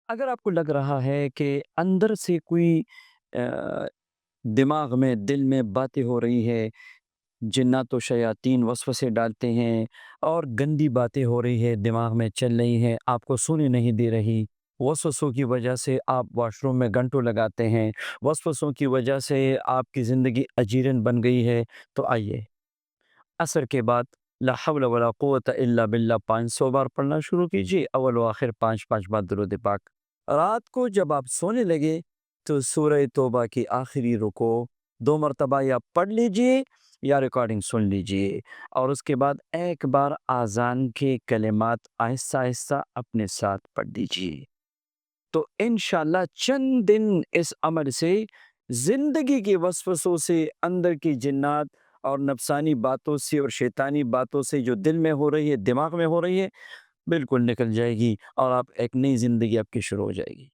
اگر آپ کو لگ رہا ہے کہ اندر سے کوئی دماغ میں دل میں باتیں ہو رہی ہے، جنات و شیاطین وسوسے ڈالتے ہیں اور گندی باتیں ہو رہی ہے، دماغ میں چل رہی ہیں، آپ کو سونے نہیں دے رہی، وسوسوں کی وجہ سے آپ واش روم میں گھنٹوں لگاتے ہیں، وسوسوں کی وجہ سے آپ کی زندگی اجیرن بن گئی ہے، تو آئیے عصر کے بعد لا حول ولا قوت الا باللہ 500 بار پڑھنا شروع کیجیے، اول و آخر 5 بار درود پاک۔ رات کو جب آپ سونے لگے تو سورہ توبہ کی آخری رکو 2 مرتبہ یا پڑھ لیجئے یا ریکارڈنگ سن لیجئے، اور اس کے بعد ایک بار آذان کے کلمات آہستہ آہستہ اپنے ساتھ پڑھ دیجئے، تو انشاءاللہ چند دن اس عمل سے زندگی کے وسوسوں سے، اندر کی جنات اور نفسانی باتوں سے اور شیطانی باتوں سے جو دل میں ہو رہی ہے، دماغ میں ہو رہی ہے، بالکل نکل جائے گی، اور آپ ایک نئی زندگی آپ کی شروع ہو جائے گی۔